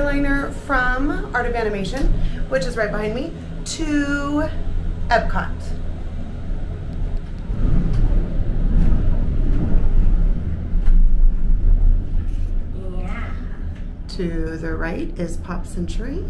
Skyliner from Art of Animation, which is right behind me, to Epcot. Yeah. To the right is Pop Century,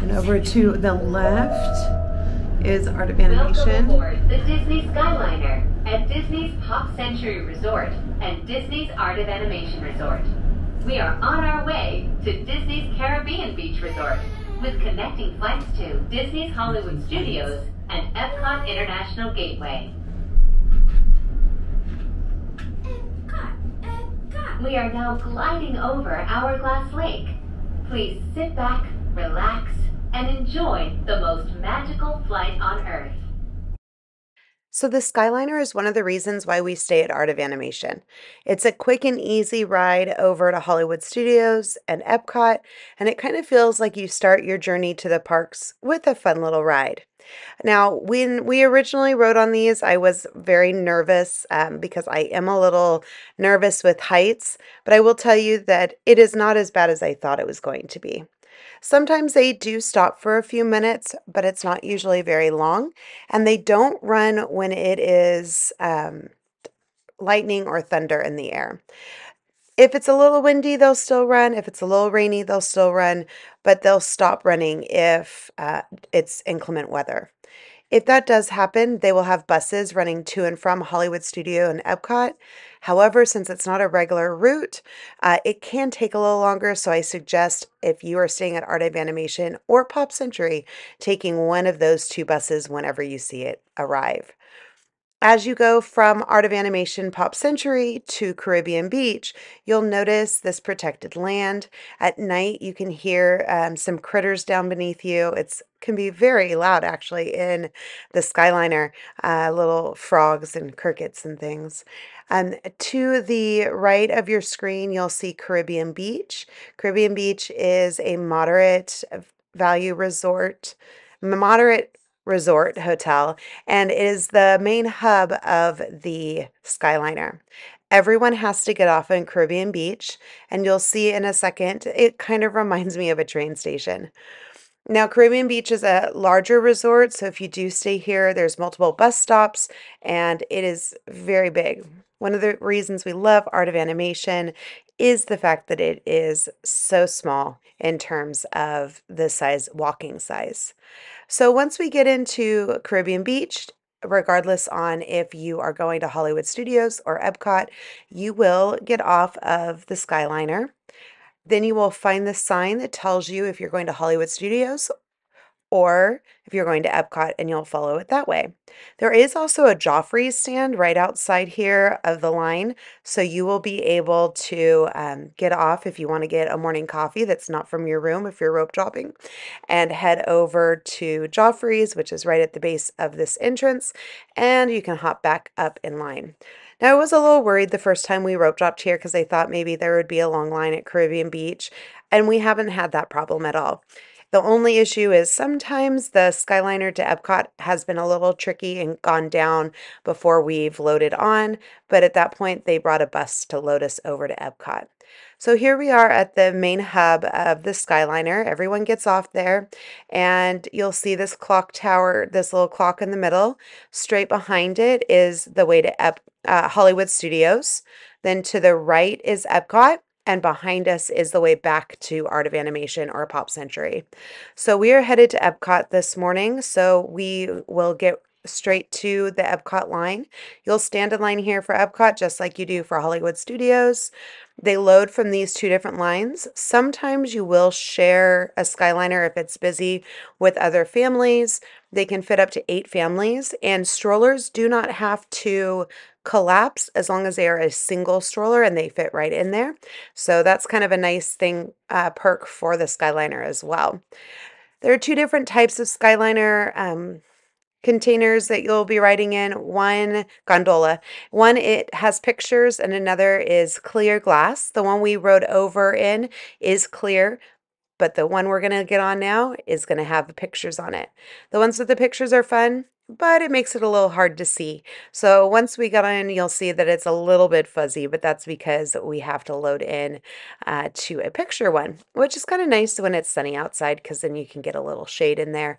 and over to the left is Art of Animation. Welcome aboard the Disney Skyliner at Disney's Pop Century Resort and Disney's Art of Animation Resort. We are on our way to Disney's Caribbean Beach Resort with connecting flights to Disney's Hollywood Studios and Epcot International Gateway. We are now gliding over Hourglass Lake. Please sit back, relax, and enjoy the most magical flight on Earth. So the Skyliner is one of the reasons why we stay at Art of Animation. It's a quick and easy ride over to Hollywood Studios and Epcot, and it kind of feels like you start your journey to the parks with a fun little ride. Now, when we originally rode on these, I was very nervous because I am a little nervous with heights, but I will tell you that it is not as bad as I thought it was going to be. Sometimes they do stop for a few minutes, but it's not usually very long, and they don't run when it is lightning or thunder in the air. If it's a little windy, they'll still run. If it's a little rainy, they'll still run, but they'll stop running if it's inclement weather. If that does happen, they will have buses running to and from Hollywood Studio and Epcot. However, since it's not a regular route, it can take a little longer. So I suggest if you are staying at Art of Animation or Pop Century, taking one of those two buses whenever you see it arrive. As you go from Art of Animation Pop Century to Caribbean Beach, you'll notice this protected land. At night, you can hear some critters down beneath you. It can be very loud, actually, in the Skyliner, little frogs and crickets and things. To the right of your screen, you'll see Caribbean Beach. Caribbean Beach is a moderate resort hotel, and it is the main hub of the Skyliner. Everyone has to get off in Caribbean Beach, and you'll see in a second, it kind of reminds me of a train station. Now, Caribbean Beach is a larger resort, so if you do stay here, there's multiple bus stops, and it is very big. One of the reasons we love Art of Animation is the fact that it is so small in terms of the size, walking size. So once we get into Caribbean Beach, regardless on if you are going to Hollywood Studios or Epcot, you will get off of the Skyliner. Then you will find the sign that tells you if you're going to Hollywood Studios or if you're going to Epcot, and you'll follow it that way. There is also a Joffrey's stand right outside here of the line, so you will be able to get off if you want to get a morning coffee that's not from your room if you're rope dropping, and head over to Joffrey's, which is right at the base of this entrance, and you can hop back up in line. Now, I was a little worried the first time we rope dropped here because I thought maybe there would be a long line at Caribbean Beach, and we haven't had that problem at all. The only issue is sometimes the Skyliner to Epcot has been a little tricky and gone down before we've loaded on, but at that point they brought a bus to load us over to Epcot. So here we are at the main hub of the Skyliner. Everyone gets off there, and you'll see this clock tower, this little clock in the middle. Straight behind it is the way to Hollywood Studios. Then to the right is Epcot, and behind us is the way back to Art of Animation or Pop Century. So we are headed to Epcot this morning, so we will get straight to the Epcot line. You'll stand in line here for Epcot just like you do for Hollywood Studios. They load from these two different lines. Sometimes you will share a Skyliner if it's busy with other families. They can fit up to 8 families, and strollers do not have to collapse as long as they are a single stroller and they fit right in there. So that's kind of a nice thing, perk for the Skyliner as well. There are 2 different types of Skyliner containers that you'll be riding in. One gondola. One, it has pictures, and another is clear glass. The one we rode over in is clear, but the one we're going to get on now is going to have the pictures on it. The ones with the pictures are fun, but it makes it a little hard to see. So once we got in, you'll see that it's a little bit fuzzy, but that's because we have to load in to a picture one, which is kind of nice when it's sunny outside because then you can get a little shade in there.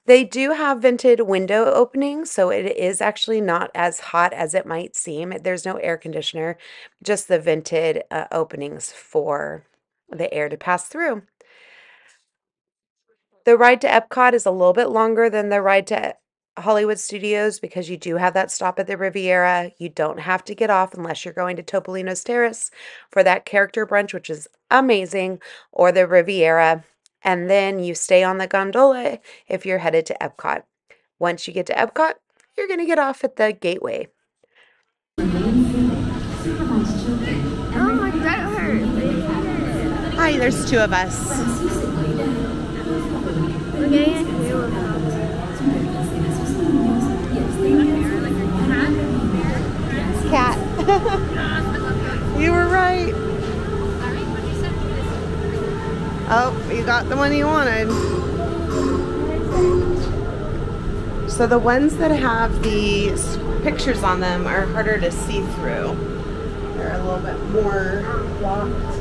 They do have vented window openings, so it is actually not as hot as it might seem. There's no air conditioner, just the vented openings for the air to pass through. The ride to Epcot is a little bit longer than the ride to Hollywood Studios because you do have that stop at the Riviera. You don't have to get off unless you're going to Topolino's Terrace for that character brunch, which is amazing, or the Riviera. And then you stay on the gondola if you're headed to Epcot. Once you get to Epcot, you're going to get off at the gateway. Oh, my gut hurts. Hi, there's two of us. We're getting a Halo Cat. You were right. Oh, you got the one you wanted. So the ones that have the pictures on them are harder to see through. They're a little bit more blocked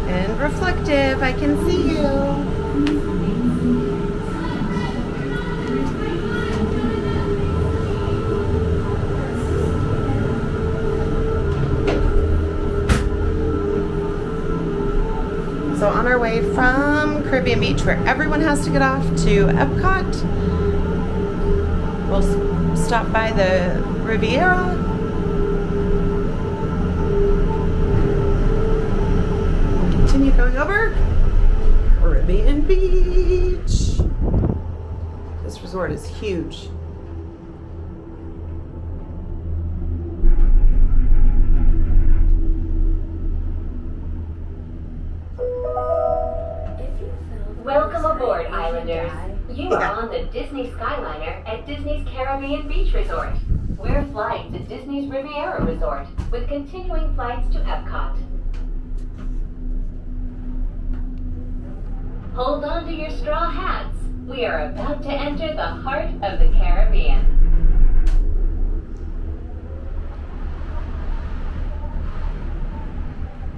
and reflective. I can see you. So on our way from Caribbean Beach, where everyone has to get off, to Epcot, we'll stop by the Riviera. We'll continue going over Caribbean Beach. This resort is huge. Welcome aboard, Islanders. You are on the Disney Skyliner at Disney's Caribbean Beach Resort. We're flying to Disney's Riviera Resort with continuing flights to Epcot. Hold on to your straw hats. We are about to enter the heart of the Caribbean.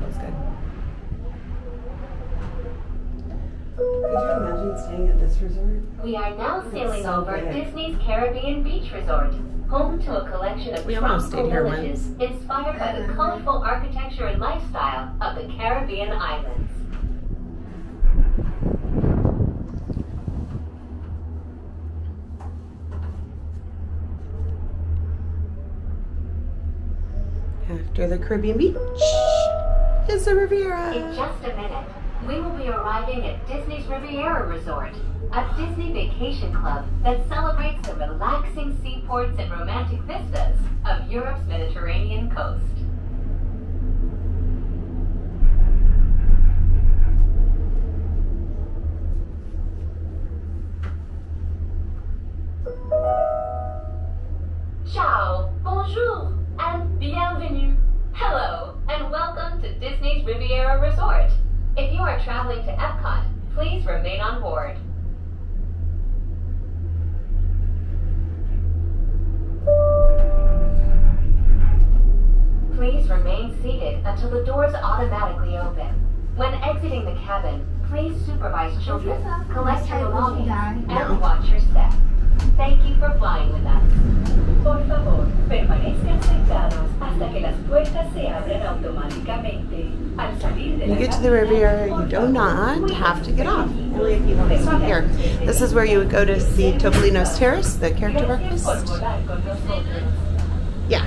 That was good. Could you imagine staying at this resort? We are now sailing so over big. Disney's Caribbean Beach Resort, home to a collection of We almost tropical stayed here villages inspired by the colorful architecture and lifestyle of the Caribbean islands. After the Caribbean Beach is the Riviera. In just a minute, we will be arriving at Disney's Riviera Resort, a Disney vacation club that celebrates the relaxing seaports and romantic vistas of Europe's Mediterranean coast. Ciao, bonjour, and bienvenue. Hello, and welcome to Disney's Riviera Resort. If you are traveling to Epcot, please remain on board. Please remain seated until the doors automatically open. When exiting the cabin, please supervise children, collect your belongings, and watch your step. Thank you for flying with us. Por favor, permanezcan sentados hasta que las puertas se abren automáticamente. Al salir de You get to the Riviera, you do not have to get off. Only if you want to stop here. This is where you would go to see Topolino's Terrace, the character breakfast. Yeah.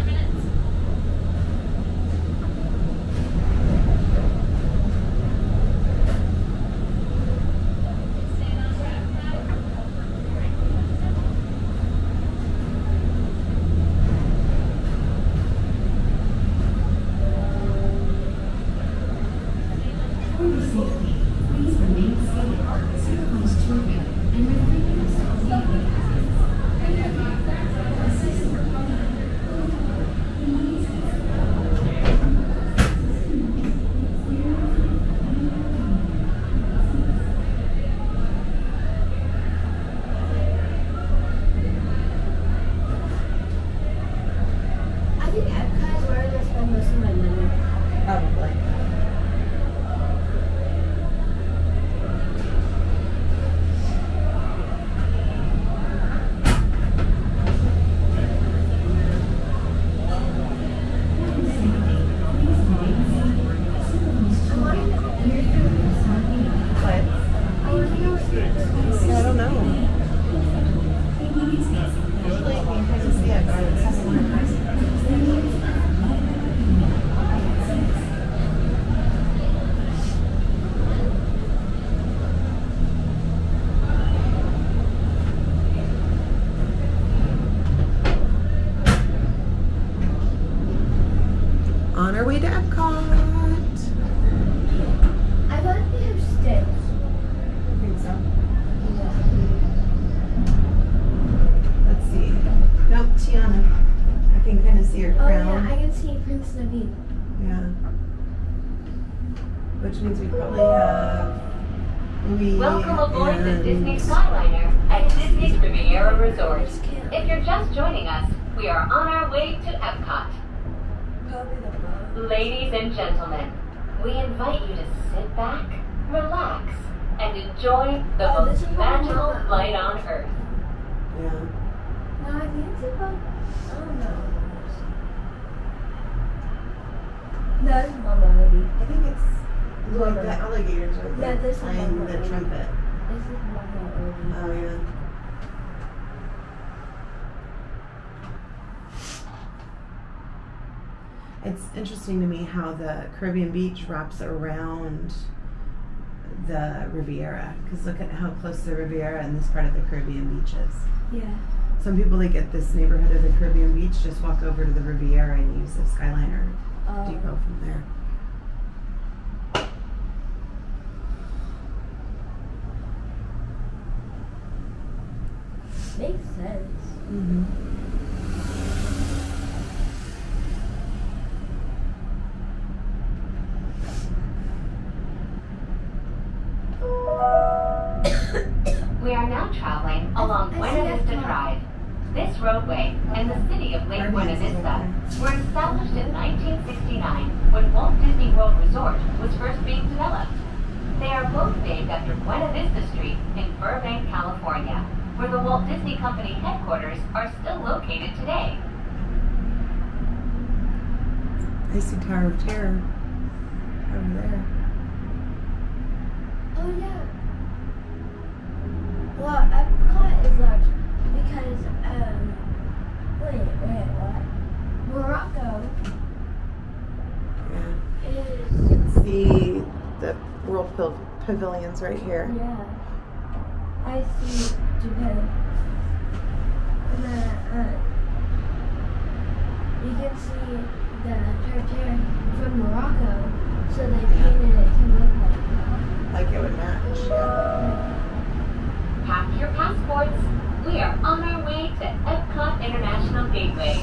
see her Oh crown? yeah, I can see Prince Naveen. Yeah. Which means we probably have Louis Welcome aboard the and Disney Skyliner at Disney's Riviera Resort. If you're just joining us, we are on our way to Epcot. Probably the boat. Ladies and gentlemen, we invite you to sit back, relax, and enjoy the Oh, this most is what I'm magical talking about. flight on Earth. yeah. No, I think it's a boat. I don't know. No, it's Mama Hoodie. I think it's like the alligators right Yeah, there this is playing Mama the Hoodie. trumpet. This is Mama Hoodie. Oh yeah. It's interesting to me how the Caribbean beach wraps around the Riviera, because look at how close the Riviera and this part of the Caribbean beach is. Yeah. Some people that get this neighborhood of the Caribbean beach just walk over to the Riviera and use the Skyliner depot from there. Makes sense. Mm-hmm. We are now traveling along I see Buena Vista Epcot. Drive. This roadway and the city of Lake Buena Vista were established in 1969 when Walt Disney World Resort was first being developed. They are both named after Buena Vista Street in Burbank, California, where the Walt Disney Company headquarters are still located today. I see Tower of Terror over there. Oh yeah. Well, Epcot is large because what? Morocco Yeah. is See the World Pavilions right here. yeah. I see Japan. And then you can see the Tartar from Morocco, so they painted it to look Like it would match. Yeah. Pack your passports. We are on our way to Epcot International Gateway.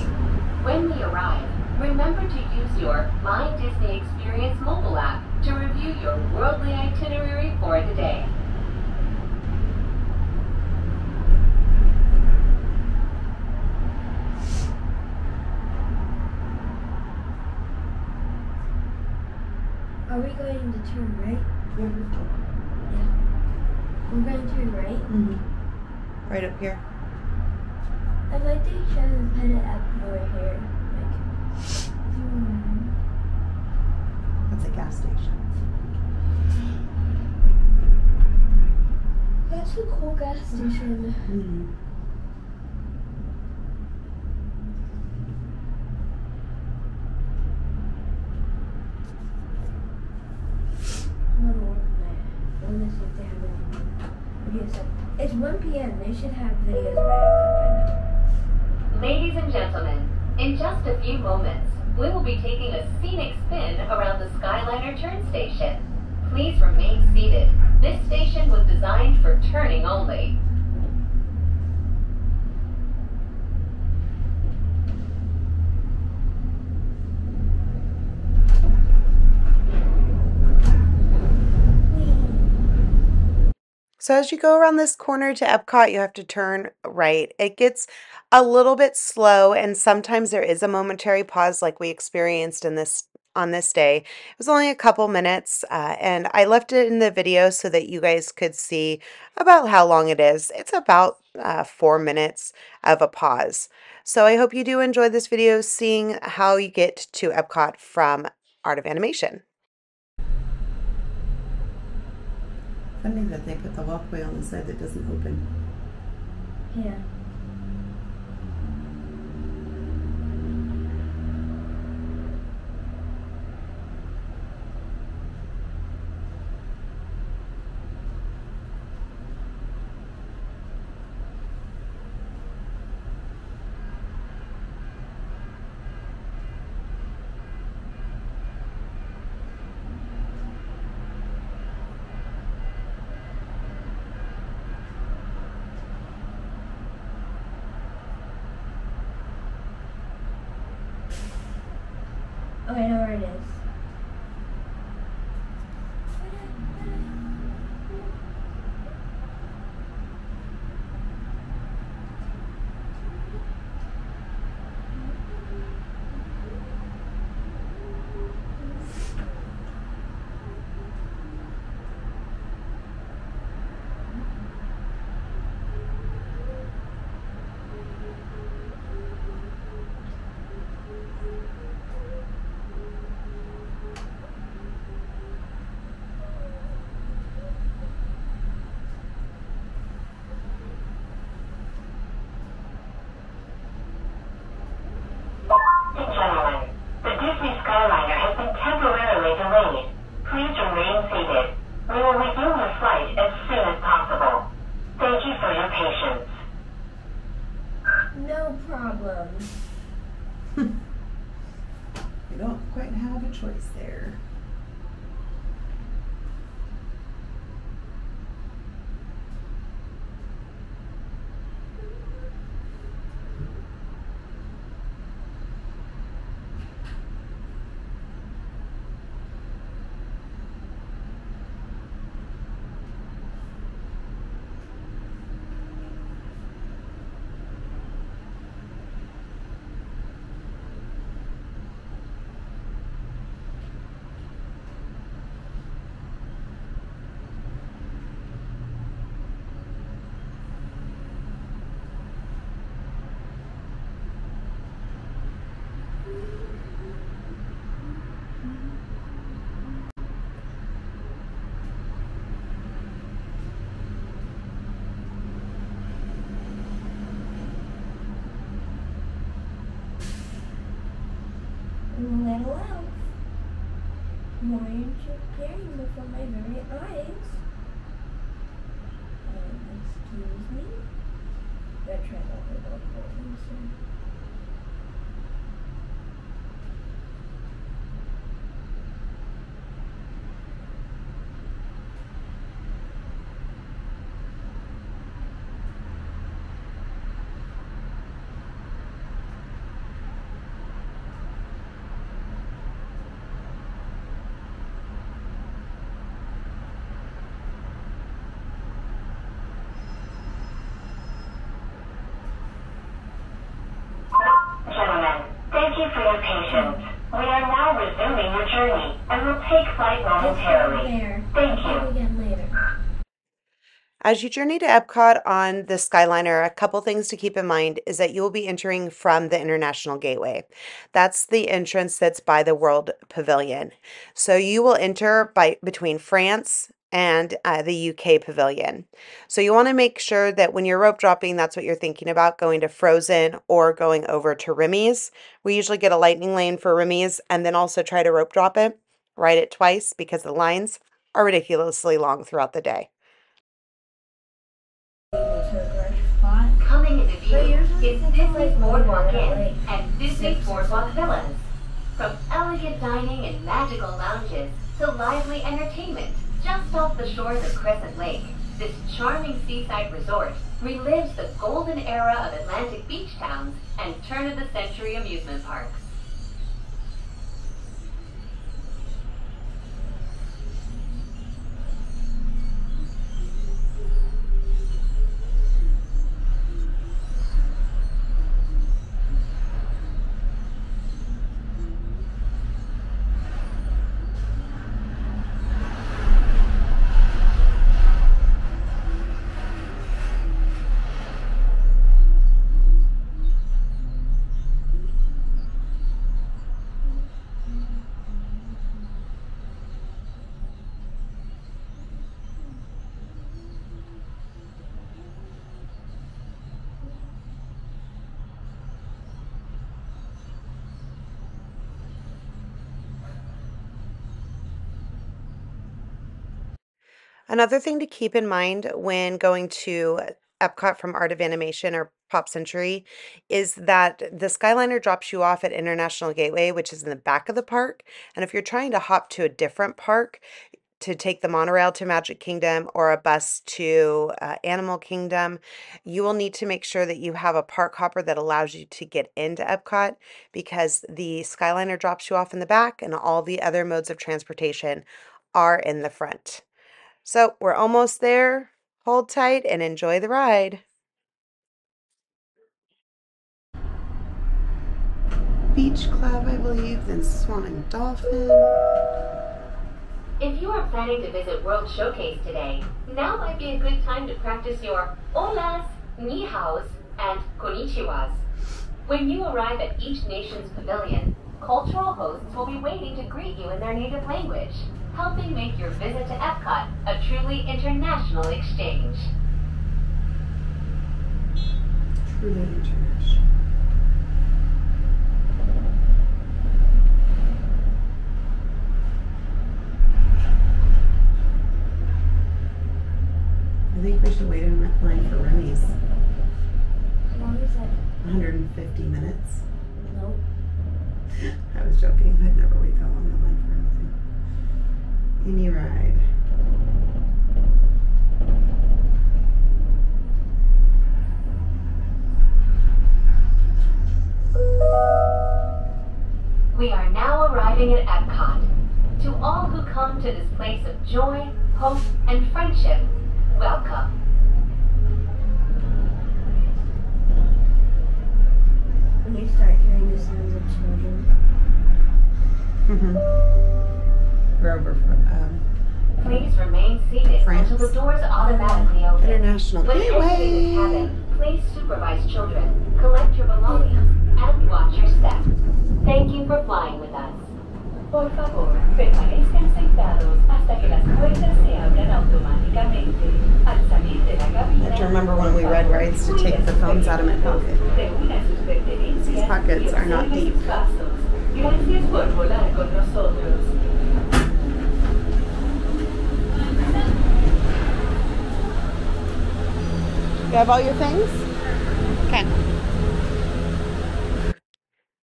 When we arrive, remember to use your My Disney Experience mobile app to review your worldly itinerary for the day. Are we going to turn right? Beautiful. We're going to turn right. Mm-hmm. Right up here. I like they should have put it up more here. That's a gas station. That's a cool gas station. Mm-hmm. I'm gonna work on that. I want to see if they have any videos up. It's 1 p.m. They should have videos up. Ladies and gentlemen, in just a few moments, we will be taking a scenic spin around the Skyliner turn station. Please remain seated. This station was designed for turning only. So as you go around this corner to Epcot, you have to turn right. It gets a little bit slow, and sometimes there is a momentary pause like we experienced in this on this day. It was only a couple minutes, and I left it in the video so that you guys could see about how long it is. It's about 4 minutes of a pause. So I hope you do enjoy this video, seeing how you get to Epcot from Art of Animation. Funny that they put the walkway on the side that doesn't open. Yeah. Okay, I know where it is. Gentlemen, the Disney Skyliner has been temporarily delayed. Please remain seated. We will resume the flight as soon as possible. Thank you for your patience. No problem. You don't quite have a choice there. Little elf. Why aren't you appearing before my very eyes? Excuse me? Gotta try that little golden soon. Gentlemen, thank you for your patience. We are now resuming your journey and will take flight momentarily. There. Thank I'll you. do it again later. As you journey to Epcot on the Skyliner, a couple things to keep in mind is that you will be entering from the International Gateway. That's the entrance that's by the World Pavilion. So you will enter between France and the UK Pavilion. So you want to make sure that when you're rope dropping, that's what you're thinking about, going to Frozen or going over to Remy's. We usually get a lightning lane for Remy's and then also try to rope drop it, ride it twice because the lines are ridiculously long throughout the day. Coming into view is Disney's Boardwalk Inn Like and Disney's Boardwalk Villas. From elegant dining and magical lounges to lively entertainment just off the shores of Crescent Lake, this charming seaside resort relives the golden era of Atlantic beach towns and turn-of-the-century amusement parks. Another thing to keep in mind when going to Epcot from Art of Animation or Pop Century is that the Skyliner drops you off at International Gateway, which is in the back of the park. And if you're trying to hop to a different park, to take the monorail to Magic Kingdom or a bus to Animal Kingdom, you will need to make sure that you have a park hopper that allows you to get into Epcot, because the Skyliner drops you off in the back and all the other modes of transportation are in the front. So we're almost there. Hold tight and enjoy the ride. Beach Club, I believe, then Swan and Dolphin. If you are planning to visit World Showcase today, now might be a good time to practice your holas, ni haos, and konnichiwas. When you arrive at each nation's pavilion, cultural hosts will be waiting to greet you in their native language, helping make your visit to Epcot a truly international exchange. Truly international. I think we should wait in line for Remy's. How long is that? 150 minutes. Nope. I was joking. I'd never wait that long in line for anything. Any ride. We are now arriving at Epcot. To all who come to this place of joy, hope, and friendship, welcome. When you start hearing the sounds of children. We're over for Please remain seated France. until the doors automatically open. International When entering the Gateway. cabin, please supervise children, collect your belongings, and watch your step. Thank you for flying with us. Por favor, permanezcan sentados hasta que las puertas se abran automáticamente. Al salir de la I cabina, have to remember when we read rides to take the phones out of my pocket. reúna sus pertenencias These pockets y are not observe deep. sus pasos. Gracias por volar con nosotros. You have all your things? Okay.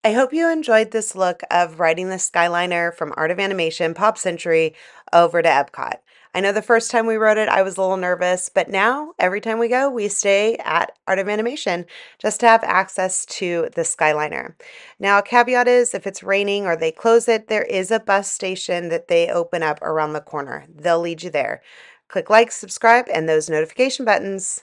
I hope you enjoyed this look of riding the Skyliner from Art of Animation Pop Century over to Epcot. I know the first time we rode it, I was a little nervous, but now every time we go, we stay at Art of Animation just to have access to the Skyliner. Now, a caveat is if it's raining or they close it, there is a bus station that they open up around the corner. They'll lead you there. Click like, subscribe, and those notification buttons.